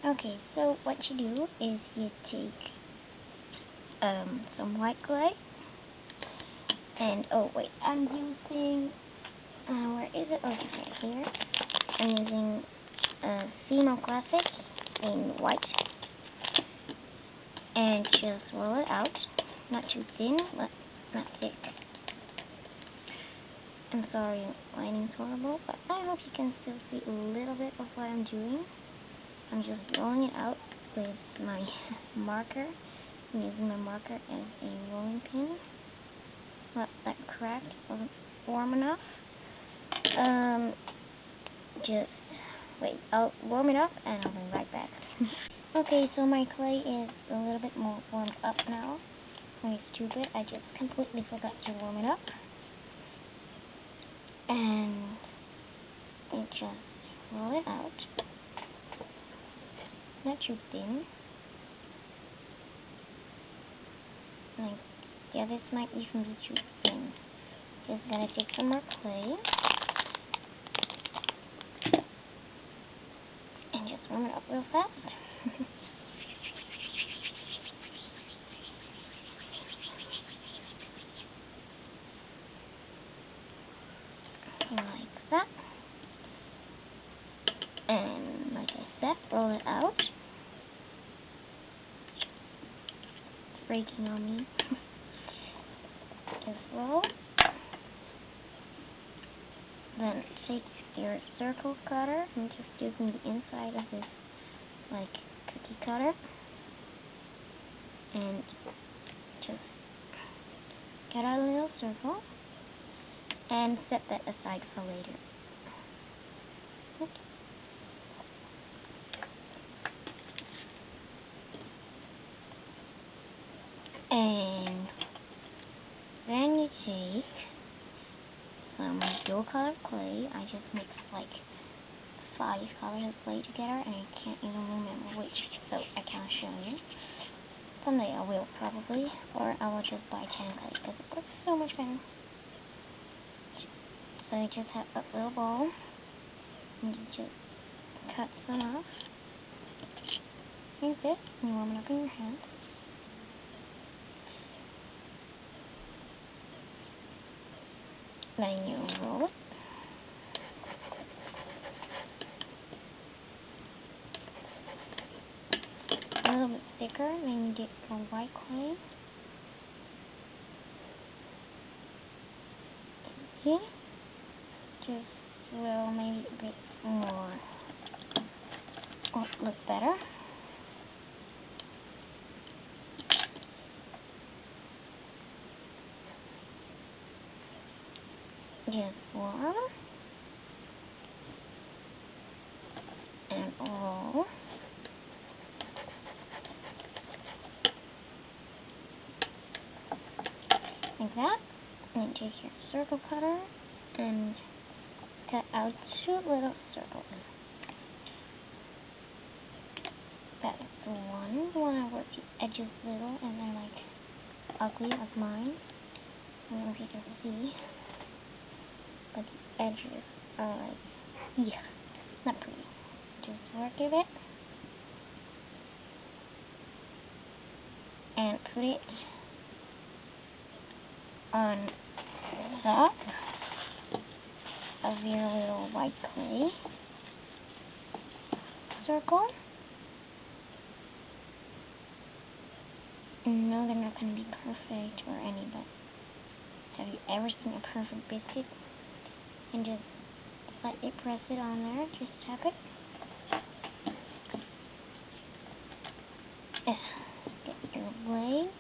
Okay, so what you do is you take some white clay, and oh wait, I'm using where is it? Oh, it's right here. I'm using Fimo Classic in white, and just roll it out, not too thin, but not thick. I'm sorry, lighting's horrible, but I hope you can still see a little bit of what I'm doing. I'm just rolling it out with my marker. I'm using my marker as a rolling pin. Well, that cracked wasn't warm enough. Just wait, I'll warm it up and I'll be right back. Okay, so my clay is a little bit more warmed up now. I'm stupid, I just completely forgot to warm it up. And you just roll it out. Not too thin. Like, yeah, this might even be too thin. Just gonna take some more clay and just warm it up real fast. Like that. And like I said, roll it out. It's breaking on me. Just roll. Then take your circle cutter and just using the inside of this like cookie cutter and just cut out a little circle and set that aside for later. Oops. And then you take some dual color clay. I just mixed like 5 colors of clay together and I can't even remember which, so I can't show you. Someday I will probably, or I will just buy 10 clay because it looks so much better. So I just have a little bowl and you just cut some off like this and you warm it up in your hand. Then you roll it. A little bit thicker, then you get your white clay. See? Just swirl maybe a bit more. Oh, look better. Just warm and roll. Like that. And take your circle cutter and cut out 2 little circles. That's the one. The one I worked the edges little and they're like ugly as mine. I don't know if you can see. But the edges are like, yeah, not pretty. Just work a bit. And put it on top of your little white clay circle. No, they're not going to be perfect or any, but have you ever seen a perfect biscuit? And just slightly press it on there, just tap it. Get your blade.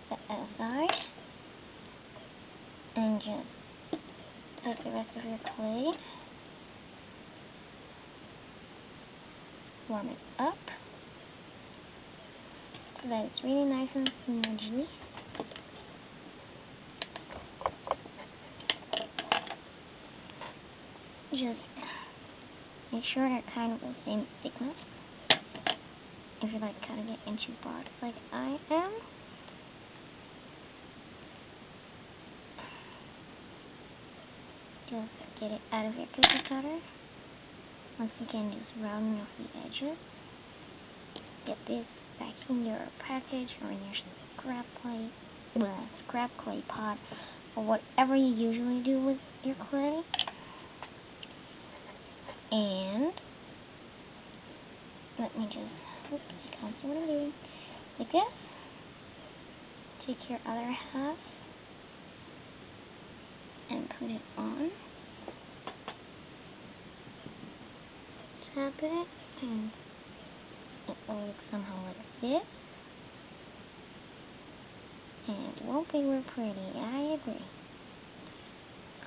Set that aside. And just take the rest of your clay. Warm it up. So that it's really nice and smudgy. Just make sure they're kind of the same thickness. If you like cutting it into parts like I am. Just get it out of your cookie cutter. Once again, just rounding off the edges. Get this back in your package or in your scrap clay pot, or whatever you usually do with your clay. And let me just, oops, you can't see what I'm doing. Like this. Take your other half and put it on. Tap it, and it will look somehow like this. And it won't be real pretty, I agree.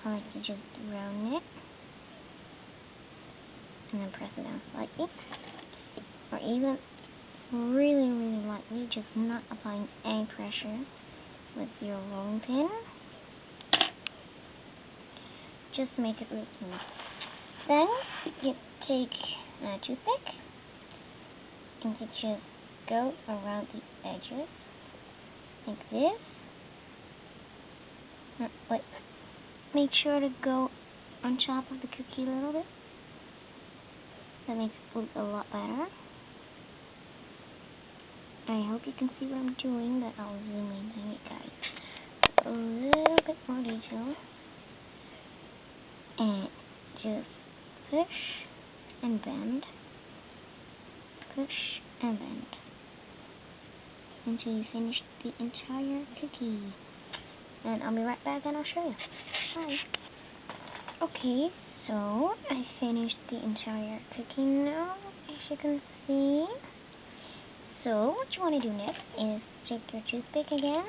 I like to just round it and then press it down slightly, or even really, really lightly, just not applying any pressure with your rolling pin. Just make it look smooth. Then you take a toothpick and you just go around the edges like this. But make sure to go on top of the cookie a little bit. That makes it look a lot better. I hope you can see what I'm doing, but I'll zoom in it, guys. A little bit more detail. And just push and bend. Push and bend. Until you finish the entire cookie. And I'll be right back and I'll show you. Bye. Okay, so I finished the entire cookie now, as you can see. So what you want to do next is take your toothpick again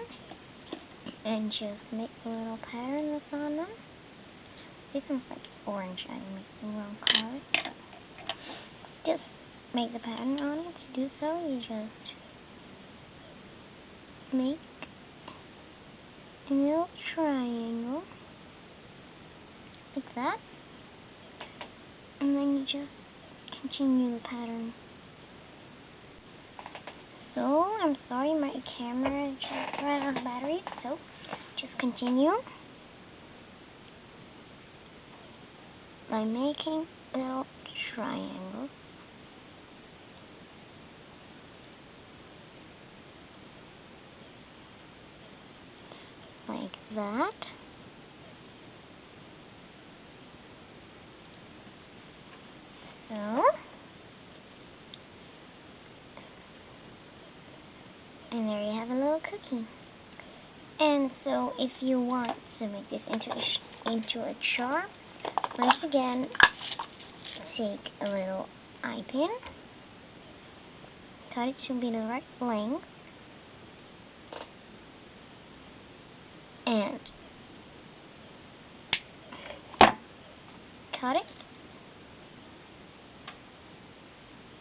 and just make a little pattern that's on them. This one's like orange. I mixed the wrong color. Just make the pattern on it. To do so, you just make a little triangle like that, and then you just continue the pattern. So, I'm sorry, my camera just ran out of battery, so just continue by making little triangles. Like that. So, and there you have a little cookie. And so, if you want to make this into a jar, once again, take a little eye pin, cut it to be the right length, and cut it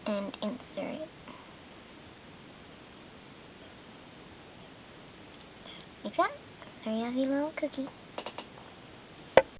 and insert it. Like that. There you have your little cookie.